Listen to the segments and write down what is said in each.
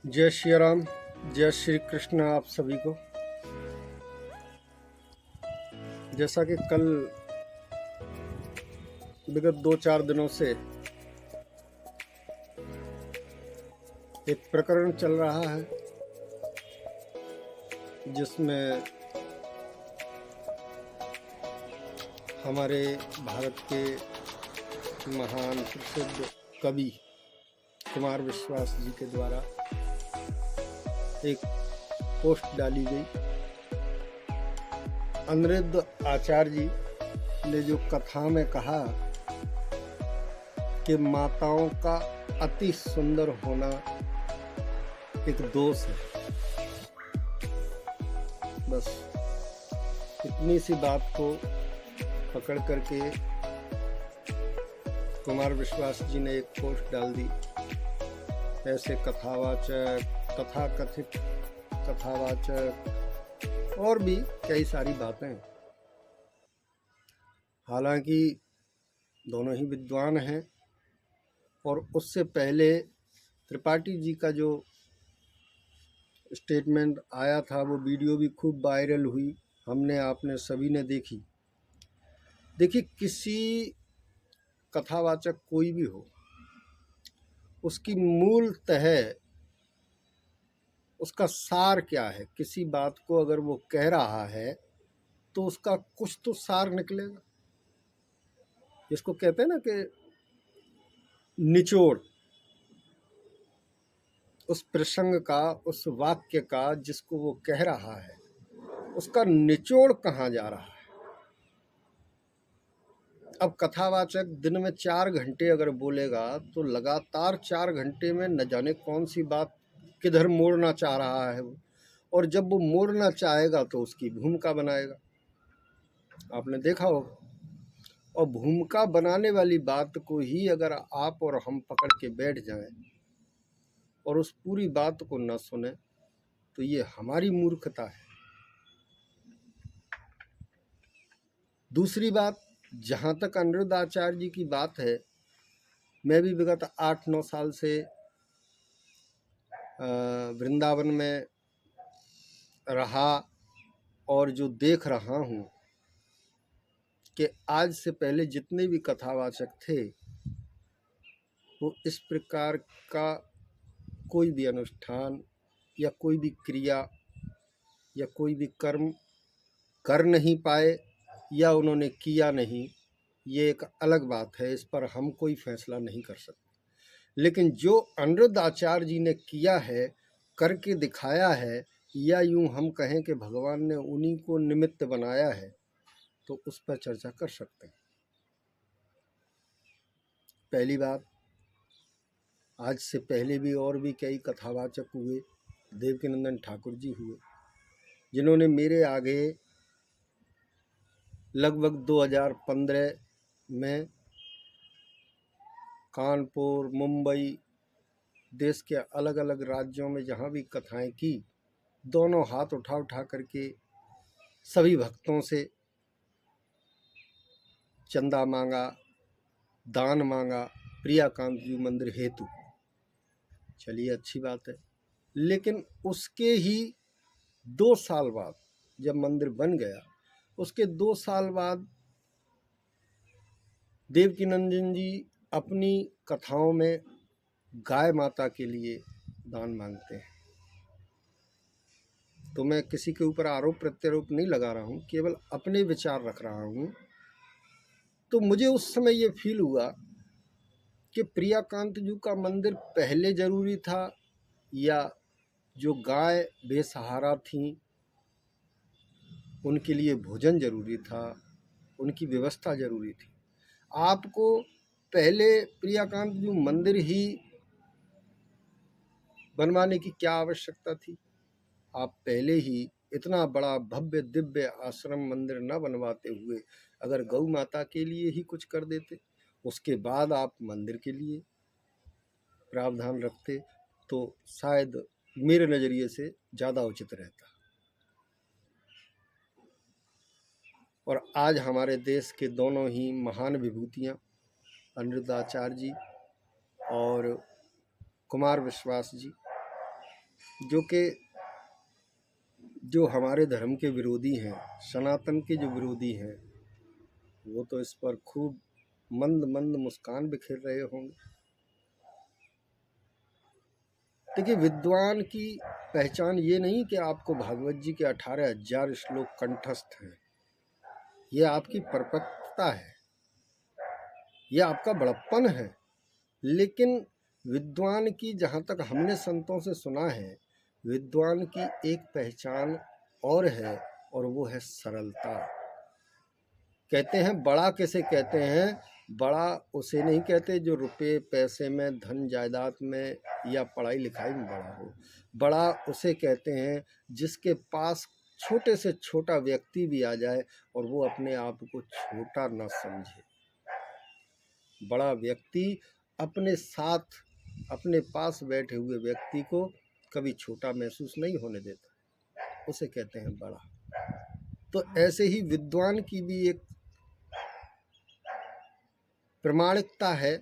जय श्री राम, जय श्री कृष्ण। आप सभी को जैसा कि कल विगत 2-4 दिनों से एक प्रकरण चल रहा है जिसमें हमारे भारत के महान प्रसिद्ध कवि कुमार विश्वास जी के द्वारा एक पोस्ट डाली गई। अनिरुद्ध आचार्य जी ने जो कथा में कहा कि माताओं का अति सुंदर होना एक दोष है, बस इतनी सी बात को पकड़ करके कुमार विश्वास जी ने एक पोस्ट डाल दी। ऐसे कथावाचक, तथाकथित कथावाचक और भी कई सारी बातें। हालांकि दोनों ही विद्वान हैं और उससे पहले त्रिपाठी जी का जो स्टेटमेंट आया था वो वीडियो भी खूब वायरल हुई, हमने आपने सभी ने देखी। देखिए, किसी कथावाचक कोई भी हो, उसकी मूल तह, उसका सार क्या है। किसी बात को अगर वो कह रहा है तो उसका कुछ तो सार निकलेगा, जिसको कहते हैं ना कि निचोड़, उस प्रसंग का, उस वाक्य का जिसको वो कह रहा है, उसका निचोड़ कहाँ जा रहा है। अब कथावाचक दिन में 4 घंटे अगर बोलेगा तो लगातार 4 घंटे में न जाने कौन सी बात किधर मोड़ना चाह रहा है वो, और जब वो मोड़ना चाहेगा तो उसकी भूमिका बनाएगा। आपने देखा होगा। और भूमिका बनाने वाली बात को ही अगर आप और हम पकड़ के बैठ जाएं और उस पूरी बात को न सुने तो ये हमारी मूर्खता है। दूसरी बात, जहाँ तक अनिरुद्ध आचार्य जी की बात है, मैं भी विगत 8-9 साल से वृंदावन में रहा और जो देख रहा हूँ कि आज से पहले जितने भी कथावाचक थे वो इस प्रकार का कोई भी अनुष्ठान या कोई भी क्रिया या कोई भी कर्म कर नहीं पाए या उन्होंने किया नहीं। ये एक अलग बात है, इस पर हम कोई फैसला नहीं कर सकते। लेकिन जो अनिरुद्ध आचार्य जी ने किया है, करके दिखाया है, या यूं हम कहें कि भगवान ने उन्हीं को निमित्त बनाया है, तो उस पर चर्चा कर सकते हैं। पहली बात, आज से पहले भी और भी कई कथावाचक हुए। देवकीनंदन ठाकुर जी हुए, जिन्होंने मेरे आगे लगभग 2015 में कानपुर, मुंबई, देश के अलग अलग राज्यों में जहाँ भी कथाएं की, दोनों हाथ उठा उठा करके सभी भक्तों से चंदा मांगा, दान मांगा प्रियाकांत जी मंदिर हेतु। चलिए, अच्छी बात है। लेकिन उसके ही 2 साल बाद जब मंदिर बन गया, उसके 2 साल बाद देवकीनंदन जी अपनी कथाओं में गाय माता के लिए दान मांगते हैं। तो मैं किसी के ऊपर आरोप प्रत्यारोप नहीं लगा रहा हूँ, केवल अपने विचार रख रहा हूँ। तो मुझे उस समय ये फील हुआ कि प्रियाकांत जी का मंदिर पहले जरूरी था या जो गाय बेसहारा थी उनके लिए भोजन जरूरी था, उनकी व्यवस्था जरूरी थी। आपको पहले प्रियाकांत जी मंदिर ही बनवाने की क्या आवश्यकता थी? आप पहले ही इतना बड़ा भव्य दिव्य आश्रम मंदिर न बनवाते हुए अगर गौ माता के लिए ही कुछ कर देते, उसके बाद आप मंदिर के लिए प्रावधान रखते, तो शायद मेरे नज़रिए से ज़्यादा उचित रहता। और आज हमारे देश के दोनों ही महान विभूतियाँ अनिरुद्ध आचार्य जी और कुमार विश्वास जी जो कि जो हमारे धर्म के विरोधी हैं, सनातन के जो विरोधी हैं, वो तो इस पर खूब मंद मंद मुस्कान बिखेर रहे होंगे। देखिए, विद्वान की पहचान ये नहीं कि आपको भागवत जी के 18,000 श्लोक कंठस्थ हैं। ये आपकी परिपक्वता है, ये आपका बड़प्पन है। लेकिन विद्वान की, जहाँ तक हमने संतों से सुना है, विद्वान की एक पहचान और है, और वो है सरलता। कहते हैं बड़ा किसे कहते हैं? बड़ा उसे नहीं कहते जो रुपए पैसे में, धन जायदाद में या पढ़ाई लिखाई में बड़ा हो। बड़ा उसे कहते हैं जिसके पास छोटे से छोटा व्यक्ति भी आ जाए और वो अपने आप को छोटा न समझे। बड़ा व्यक्ति अपने साथ, अपने पास बैठे हुए व्यक्ति को कभी छोटा महसूस नहीं होने देता, उसे कहते हैं बड़ा। तो ऐसे ही विद्वान की भी एक प्रामाणिकता है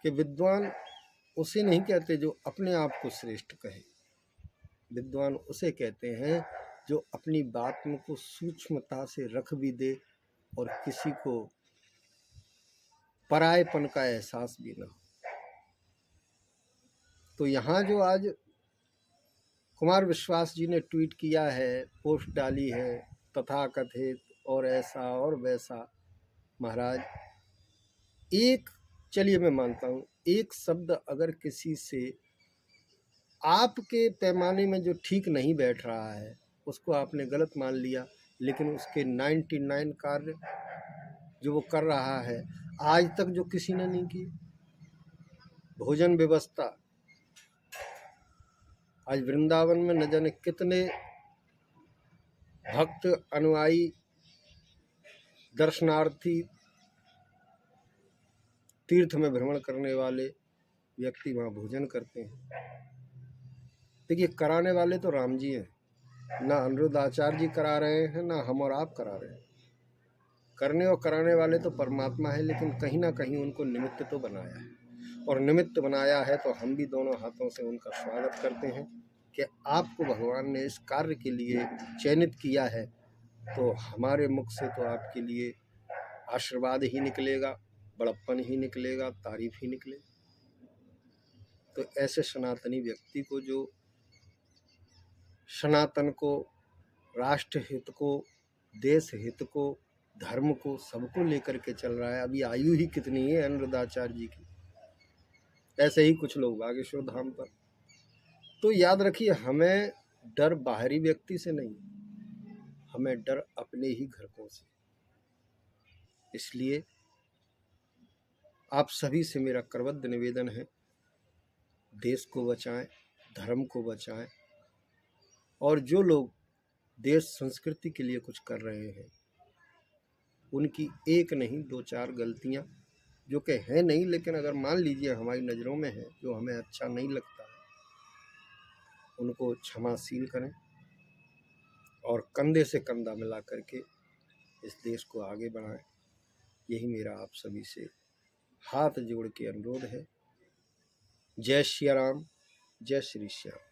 कि विद्वान उसे नहीं कहते जो अपने आप को श्रेष्ठ कहे। विद्वान उसे कहते हैं जो अपनी बात में को सूक्ष्मता से रख भी दे और किसी को परायेपन का एहसास भी ना हो। तो यहाँ जो आज कुमार विश्वास जी ने ट्वीट किया है, पोस्ट डाली है, तथाकथित और ऐसा और वैसा, महाराज एक, चलिए मैं मानता हूँ, एक शब्द अगर किसी से आपके पैमाने में जो ठीक नहीं बैठ रहा है उसको आपने गलत मान लिया, लेकिन उसके 99 कार्य जो वो कर रहा है आज तक जो किसी ने नहीं किए। भोजन व्यवस्था, आज वृंदावन में न जाने कितने भक्त, अनुयायी, दर्शनार्थी, तीर्थ में भ्रमण करने वाले व्यक्ति वहाँ भोजन करते हैं। देखिए, कराने वाले तो राम जी हैं, ना अनिरुद्ध आचार्य जी करा रहे हैं, ना हम और आप करा रहे हैं। करने और कराने वाले तो परमात्मा है, लेकिन कहीं ना कहीं उनको निमित्त तो बनाया है, और निमित्त बनाया है तो हम भी दोनों हाथों से उनका स्वागत करते हैं कि आपको भगवान ने इस कार्य के लिए चयनित किया है, तो हमारे मुख से तो आपके लिए आशीर्वाद ही निकलेगा, बड़प्पन ही निकलेगा, तारीफ ही निकलेगी। तो ऐसे सनातनी व्यक्ति को, जो सनातन को, राष्ट्र हित को, देश हित को, धर्म को, सबको लेकर के चल रहा है। अभी आयु ही कितनी है अनिरुद्धाचार्य जी की, ऐसे ही कुछ लोग बागेश्वर धाम पर। तो याद रखिए, हमें डर बाहरी व्यक्ति से नहीं, हमें डर अपने ही घरकों से। इसलिए आप सभी से मेरा करबद्ध निवेदन है, देश को बचाएं, धर्म को बचाएं, और जो लोग देश संस्कृति के लिए कुछ कर रहे हैं उनकी एक नहीं 2-4 गलतियां जो कि हैं नहीं, लेकिन अगर मान लीजिए हमारी नज़रों में है, जो हमें अच्छा नहीं लगता है, उनको क्षमाशील करें और कंधे से कंधा मिला करके इस देश को आगे बढ़ाएं। यही मेरा आप सभी से हाथ जोड़ के अनुरोध है। जय श्री राम, जय श्री श्याम।